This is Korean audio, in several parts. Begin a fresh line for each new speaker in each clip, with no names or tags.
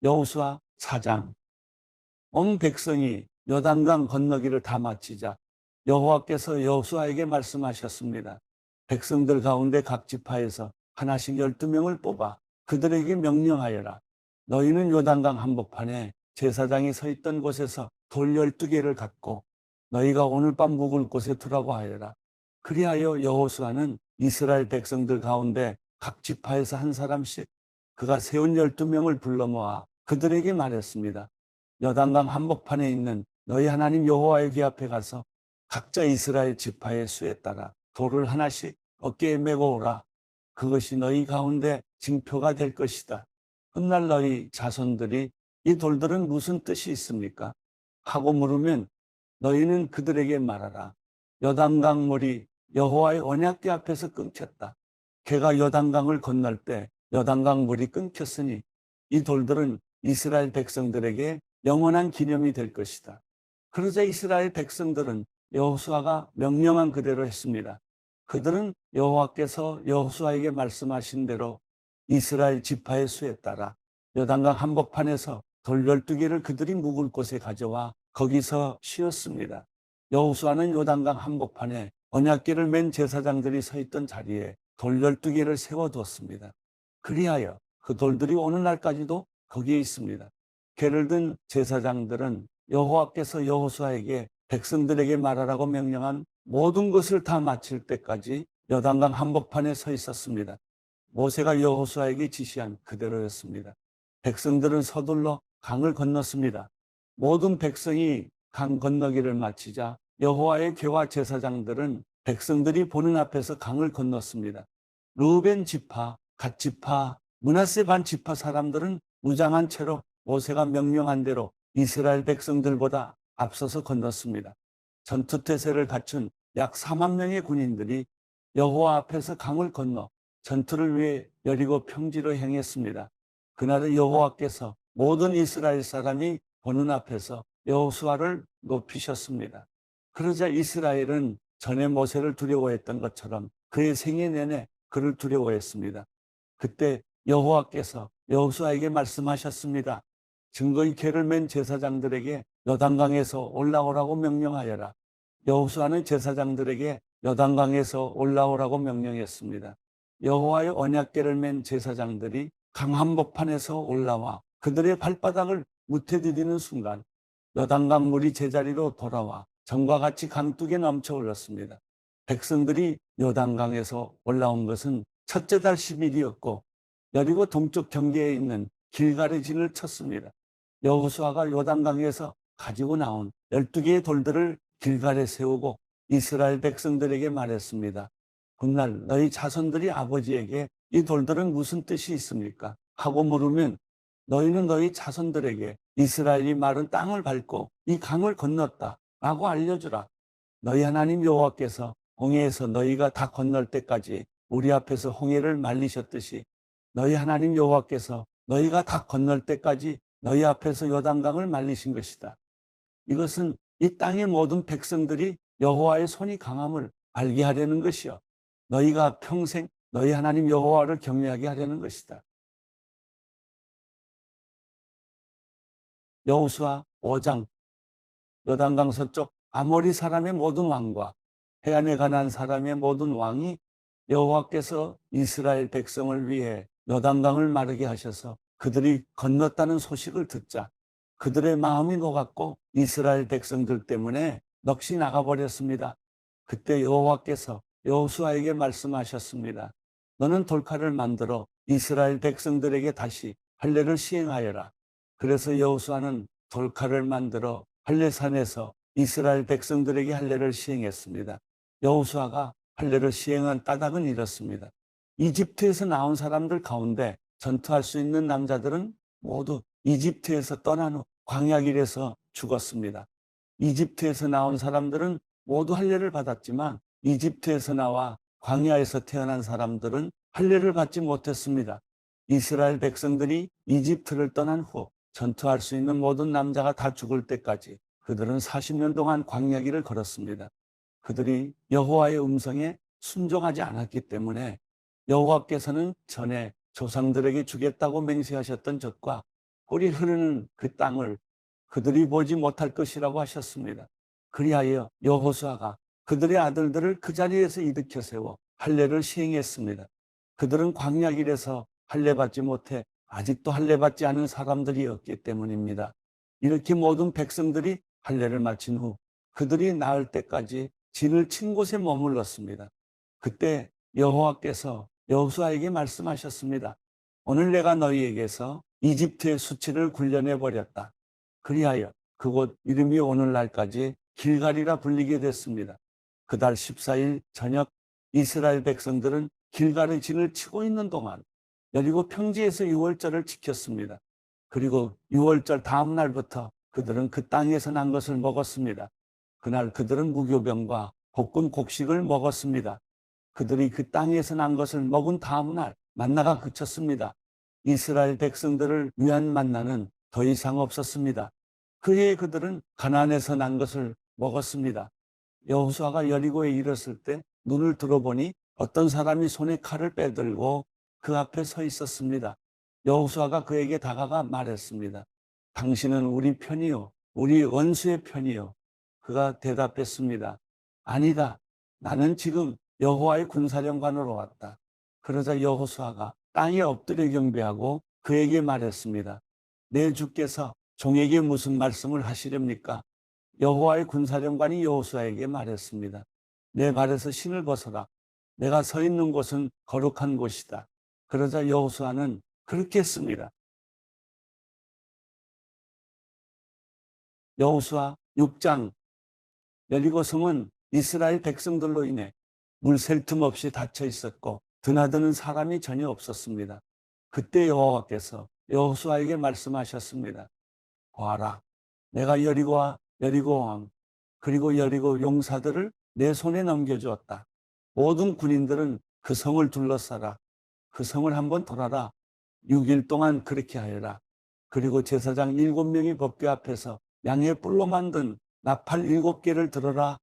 여호수아 4장. 온 백성이 요단강 건너기를 다 마치자 여호와께서 여호수아에게 말씀하셨습니다. 백성들 가운데 각 지파에서 하나씩 12명을 뽑아 그들에게 명령하여라. 너희는 요단강 한복판에 제사장이 서 있던 곳에서 돌 12개를 갖고 너희가 오늘 밤 묵을 곳에 두라고 하여라. 그리하여 여호수아는 이스라엘 백성들 가운데 각 지파에서 한 사람씩 그가 세운 12명을 불러 모아 그들에게 말했습니다. 요단강 한복판에 있는 너희 하나님 여호와의 귀 앞에 가서 각자 이스라엘 지파의 수에 따라 돌을 하나씩 어깨에 메고 오라. 그것이 너희 가운데 징표가 될 것이다. 훗날 너희 자손들이 이 돌들은 무슨 뜻이 있습니까? 하고 물으면 너희는 그들에게 말하라. 요단강 물이 여호와의 언약궤 앞에서 끊겼다. 걔가 요단강을 건널 때 요단강 물이 끊겼으니 이 돌들은 이스라엘 백성들에게 영원한 기념이 될 것이다. 그러자 이스라엘 백성들은 여호수아가 명령한 그대로 했습니다. 그들은 여호와께서 여호수아에게 말씀하신 대로 이스라엘 지파의 수에 따라 요단강 한복판에서 돌 12개를 그들이 묵을 곳에 가져와 거기서 쉬었습니다. 여호수아는 요단강 한복판에 언약궤를 맨 제사장들이 서 있던 자리에 돌 12개를 세워두었습니다. 그리하여 그 돌들이 오늘날까지도 거기에 있습니다. 궤를 든 제사장들은 여호와께서 여호수아에게 백성들에게 말하라고 명령한 모든 것을 다 마칠 때까지 요단강 한복판에 서 있었습니다. 모세가 여호수아에게 지시한 그대로였습니다. 백성들은 서둘러 강을 건넜습니다. 모든 백성이 강 건너기를 마치자 여호와의 궤와 제사장들은 백성들이 보는 앞에서 강을 건넜습니다. 르우벤 지파, 갓 지파, 므낫세 반 지파 사람들은 무장한 채로 모세가 명령한 대로 이스라엘 백성들보다 앞서서 건넜습니다. 전투태세를 갖춘 약 4만 명의 군인들이 여호와 앞에서 강을 건너 전투를 위해 여리고 평지로 향했습니다. 그날은 여호와께서 모든 이스라엘 사람이 보는 앞에서 여호수아를 높이셨습니다. 그러자 이스라엘은 전에 모세를 두려워했던 것처럼 그의 생애 내내 그를 두려워했습니다. 그때 여호와께서 여호수아에게 말씀하셨습니다. 증거의 궤를 맨 제사장들에게 요단강에서 올라오라고 명령하여라. 여호수아는 제사장들에게 요단강에서 올라오라고 명령했습니다. 여호와의 언약궤를 맨 제사장들이 강 한복판에서 올라와 그들의 발바닥을 무태디디는 순간 요단강 물이 제자리로 돌아와 전과 같이 강둑에 넘쳐 흘렀습니다. 백성들이 요단강에서 올라온 것은 첫째 달 10일이었고 여리고 동쪽 경계에 있는 길갈의 진을 쳤습니다. 여호수아가 요단강에서 가지고 나온 12개의 돌들을 길갈에 세우고 이스라엘 백성들에게 말했습니다. 훗날 너희 자손들이 아버지에게 이 돌들은 무슨 뜻이 있습니까? 하고 물으면 너희는 너희 자손들에게 이스라엘이 마른 땅을 밟고 이 강을 건넜다 라고 알려주라. 너희 하나님 여호와께서 홍해에서 너희가 다 건널 때까지 우리 앞에서 홍해를 말리셨듯이 너희 하나님 여호와께서 너희가 다 건널 때까지 너희 앞에서 요단강을 말리신 것이다. 이것은 이 땅의 모든 백성들이 여호와의 손이 강함을 알게 하려는 것이요. 너희가 평생 너희 하나님 여호와를 경외하게 하려는 것이다. 여호수아 5장. 요단강 서쪽 아모리 사람의 모든 왕과 해안에 가난 사람의 모든 왕이 여호와께서 이스라엘 백성을 위해 요단강을 마르게 하셔서 그들이 건넜다는 소식을 듣자 그들의 마음이 녹았고 이스라엘 백성들 때문에 넋이 나가버렸습니다. 그때 여호와께서 여호수아에게 말씀하셨습니다. 너는 돌칼을 만들어 이스라엘 백성들에게 다시 할례를 시행하여라. 그래서 여호수아는 돌칼을 만들어 할례산에서 이스라엘 백성들에게 할례를 시행했습니다. 여호수아가 할례를 시행한 까닭은 이렇습니다. 이집트에서 나온 사람들 가운데 전투할 수 있는 남자들은 모두 이집트에서 떠난 후 광야길에서 죽었습니다. 이집트에서 나온 사람들은 모두 할례를 받았지만 이집트에서 나와 광야에서 태어난 사람들은 할례를 받지 못했습니다. 이스라엘 백성들이 이집트를 떠난 후 전투할 수 있는 모든 남자가 다 죽을 때까지 그들은 40년 동안 광야길을 걸었습니다. 그들이 여호와의 음성에 순종하지 않았기 때문에 여호와께서는 전에 조상들에게 주겠다고 맹세하셨던 젖과 꿀이 흐르는 그 땅을 그들이 보지 못할 것이라고 하셨습니다. 그리하여 여호수아가 그들의 아들들을 그 자리에서 일으켜 세워 할례를 시행했습니다. 그들은 광야 길에서 할례 받지 못해 아직도 할례 받지 않은 사람들이었기 때문입니다. 이렇게 모든 백성들이 할례를 마친 후 그들이 나을 때까지 진을 친 곳에 머물렀습니다. 그때 여호와께서 여호수아에게 말씀하셨습니다. 오늘 내가 너희에게서 이집트의 수치를 굴려내 버렸다. 그리하여 그곳 이름이 오늘날까지 길갈이라 불리게 됐습니다. 그달 14일 저녁 이스라엘 백성들은 길갈의 진을 치고 있는 동안 여리고 평지에서 유월절을 지켰습니다. 그리고 유월절 다음 날부터 그들은 그 땅에서 난 것을 먹었습니다. 그날 그들은 무교병과 볶은 곡식을 먹었습니다. 그들이 그 땅에서 난 것을 먹은 다음 날 만나가 그쳤습니다. 이스라엘 백성들을 위한 만나는 더 이상 없었습니다. 그해 그들은 가나안에서 난 것을 먹었습니다. 여호수아가 여리고에 이르렀을 때 눈을 들어보니 어떤 사람이 손에 칼을 빼들고 그 앞에 서 있었습니다. 여호수아가 그에게 다가가 말했습니다. 당신은 우리 편이요, 우리 원수의 편이요. 그가 대답했습니다. 아니다. 나는 지금 여호와의 군사령관으로 왔다. 그러자 여호수아가 땅에 엎드려 경배하고 그에게 말했습니다. 내 주께서 종에게 무슨 말씀을 하시렵니까? 여호와의 군사령관이 여호수아에게 말했습니다. 내 발에서 신을 벗어라. 내가 서 있는 곳은 거룩한 곳이다. 그러자 여호수아는 그렇게 했습니다. 여호수아 6장. 여리고 성은 이스라엘 백성들로 인해 물 셀 틈 없이 닫혀 있었고 드나드는 사람이 전혀 없었습니다. 그때 여호와께서 여호수아에게 말씀하셨습니다. 보아라, 내가 여리고와 여리고 왕 그리고 여리고 용사들을 내 손에 넘겨주었다. 모든 군인들은 그 성을 둘러싸라. 그 성을 한번 돌아라. 6일 동안 그렇게 하여라. 그리고 제사장 7명이 법궤 앞에서 양의 뿔로 만든 나팔 7개를 들어라.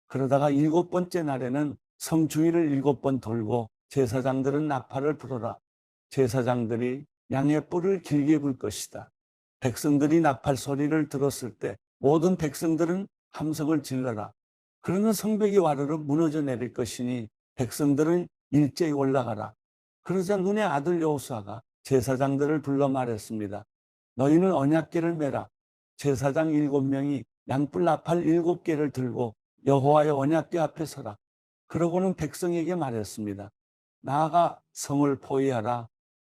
그러다가 7번째 날에는 성 주위를 7번 돌고 제사장들은 나팔을 불어라. 제사장들이 양의 뿔을 길게 불 것이다. 백성들이 나팔 소리를 들었을 때 모든 백성들은 함성을 질러라. 그러면 성벽이 와르르 무너져 내릴 것이니 백성들은 일제히 올라가라. 그러자 눈의 아들 여호수아가 제사장들을 불러 말했습니다. 너희는 언약궤를 메라. 제사장 7명이 양뿔 나팔 7개를 들고 여호와의 언약궤 앞에 서라. 그러고는 백성에게 말했습니다. 나아가 성을 포위하라.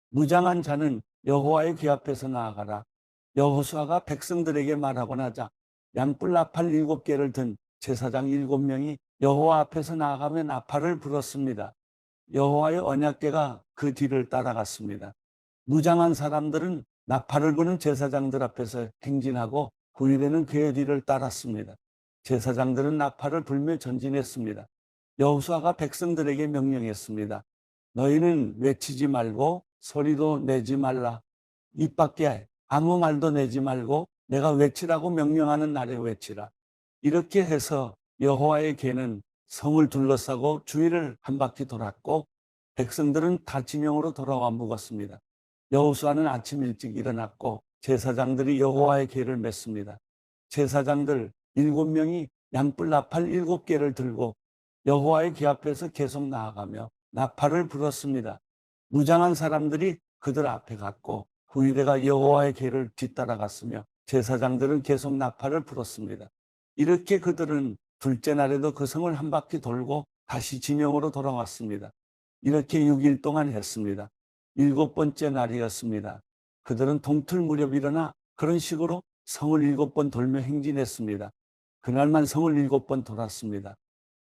무장한 자는 여호와의 궤 앞에서 나아가라. 여호수아가 백성들에게 말하고 나자 양뿔 나팔 7개를 든 제사장 7명이 여호와 앞에서 나아가며 나팔을 불었습니다. 여호와의 언약궤가 그 뒤를 따라갔습니다. 무장한 사람들은 나팔을 부는 제사장들 앞에서 행진하고 후일에는 그의 뒤를 따랐습니다. 제사장들은 나팔을 불며 전진했습니다. 여호수아가 백성들에게 명령했습니다. 너희는 외치지 말고 소리도 내지 말라. 입 밖에 아무 말도 내지 말고 내가 외치라고 명령하는 날에 외치라. 이렇게 해서 여호와의 궤는 성을 둘러싸고 주위를 한 바퀴 돌았고 백성들은 다 진영으로 돌아와 묵었습니다. 여호수아는 아침 일찍 일어났고 제사장들이 여호와의 궤를 맸습니다. 제사장들 7명이 양뿔 나팔 7개를 들고 여호와의 궤 앞에서 계속 나아가며 나팔을 불었습니다. 무장한 사람들이 그들 앞에 갔고 후일에가 여호와의 궤를 뒤따라갔으며 제사장들은 계속 나팔을 불었습니다. 이렇게 그들은 둘째 날에도 그 성을 한 바퀴 돌고 다시 진영으로 돌아왔습니다. 이렇게 6일 동안 했습니다. 7번째 날이었습니다. 그들은 동틀 무렵 일어나 그런 식으로 성을 7번 돌며 행진했습니다. 그날만 성을 7번 돌았습니다.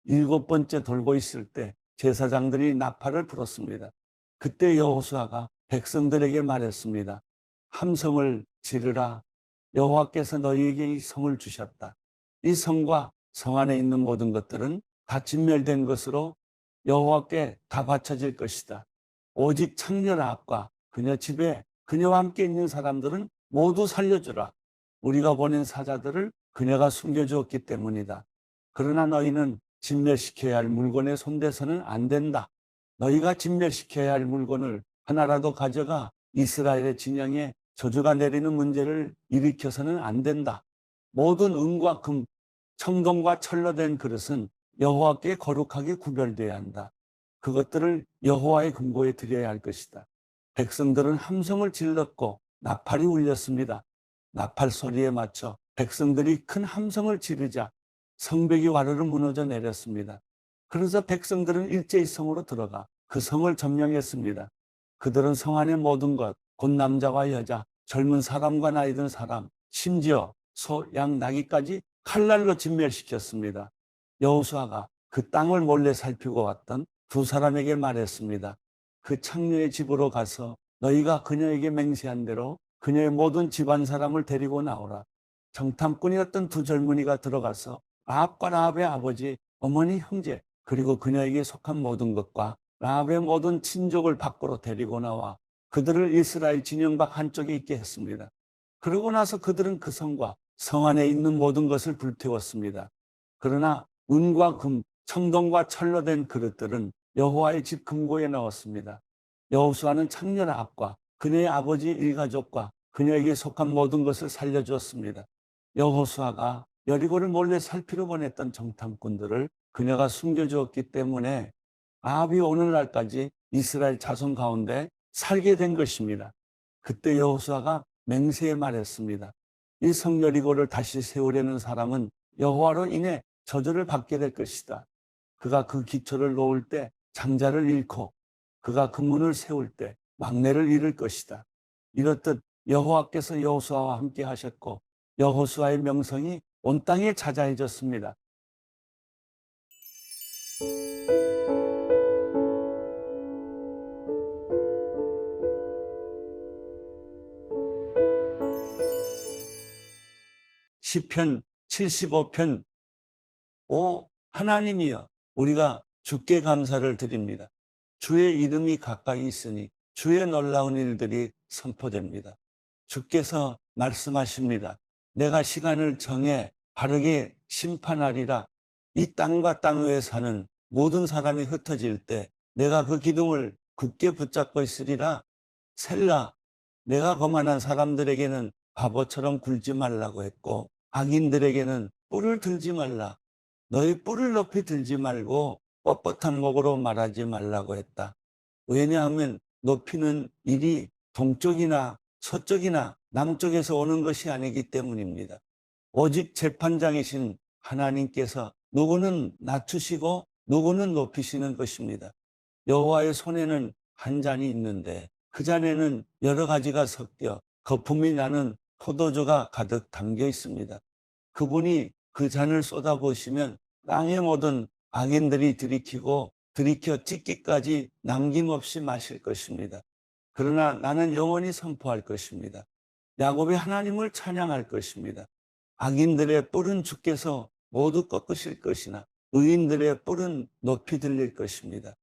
7번째 돌고 있을 때 제사장들이 나팔을 불었습니다. 그때 여호수아가 백성들에게 말했습니다. 함성을 지르라. 여호와께서 너희에게 이 성을 주셨다. 이 성과 성 안에 있는 모든 것들은 다 진멸된 것으로 여호와께 다 바쳐질 것이다. 오직 창녀 라합과 그녀 집에 그녀와 함께 있는 사람들은 모두 살려주라. 우리가 보낸 사자들을 그녀가 숨겨주었기 때문이다. 그러나 너희는 진멸시켜야 할 물건에 손대서는 안 된다. 너희가 진멸시켜야 할 물건을 하나라도 가져가 이스라엘의 진영에 저주가 내리는 문제를 일으켜서는 안 된다. 모든 은과 금, 청동과 철로 된 그릇은 여호와께 거룩하게 구별되어야 한다. 그것들을 여호와의 금고에 드려야 할 것이다. 백성들은 함성을 질렀고 나팔이 울렸습니다. 나팔 소리에 맞춰 백성들이 큰 함성을 지르자 성벽이 와르르 무너져 내렸습니다. 그래서 백성들은 일제히 성으로 들어가 그 성을 점령했습니다. 그들은 성 안의 모든 것, 곧 남자와 여자, 젊은 사람과 나이 든 사람, 심지어 소, 양, 나귀까지 칼날로 진멸시켰습니다. 여호수아가 그 땅을 몰래 살피고 왔던 두 사람에게 말했습니다. 그 창녀의 집으로 가서 너희가 그녀에게 맹세한 대로 그녀의 모든 집안 사람을 데리고 나오라. 정탐꾼이었던 두 젊은이가 들어가서 라합과 라합의 아버지, 어머니, 형제, 그리고 그녀에게 속한 모든 것과 라합의 모든 친족을 밖으로 데리고 나와 그들을 이스라엘 진영 밖 한쪽에 있게 했습니다. 그러고 나서 그들은 그 성과 성 안에 있는 모든 것을 불태웠습니다. 그러나 은과 금, 청동과 철로 된 그릇들은 여호와의 집 금고에 넣었습니다. 여호수아는 창녀 라합과 그녀의 아버지 일가족과 그녀에게 속한 모든 것을 살려주었습니다. 여호수아가 여리고를 몰래 살피러 보냈던 정탐꾼들을 그녀가 숨겨주었기 때문에 아합이 오늘날까지 이스라엘 자손 가운데 살게 된 것입니다. 그때 여호수아가 맹세에 말했습니다. 이 성 여리고를 다시 세우려는 사람은 여호와로 인해 저주를 받게 될 것이다. 그가 그 기초를 놓을 때 장자를 잃고 그가 그 문을 세울 때 막내를 잃을 것이다. 이렇듯 여호와께서 여호수아와 함께 하셨고 여호수아의 명성이 온 땅에 자자해졌습니다. 시편 75편 오 하나님이여 우리가 주께 감사를 드립니다. 주의 이름이 가까이 있으니 주의 놀라운 일들이 선포됩니다. 주께서 말씀하십니다. 내가 시간을 정해 바르게 심판하리라. 이 땅과 땅 위에 사는 모든 사람이 흩어질 때 내가 그 기둥을 굳게 붙잡고 있으리라. 셀라. 내가 거만한 사람들에게는 바보처럼 굴지 말라고 했고 악인들에게는 뿔을 들지 말라. 너희 뿔을 높이 들지 말고 뻣뻣한 목으로 말하지 말라고 했다. 왜냐하면 높이는 일이 동쪽이나 서쪽이나 남쪽에서 오는 것이 아니기 때문입니다. 오직 재판장이신 하나님께서 누구는 낮추시고 누구는 높이시는 것입니다. 여호와의 손에는 한 잔이 있는데 그 잔에는 여러 가지가 섞여 거품이 나는 포도주가 가득 담겨 있습니다. 그분이 그 잔을 쏟아부으시면 땅의 모든 악인들이 들이켜 찢기까지 남김없이 마실 것입니다. 그러나 나는 영원히 선포할 것입니다. 야곱의 하나님을 찬양할 것입니다. 악인들의 뿔은 주께서 모두 꺾으실 것이나 의인들의 뿔은 높이 들릴 것입니다.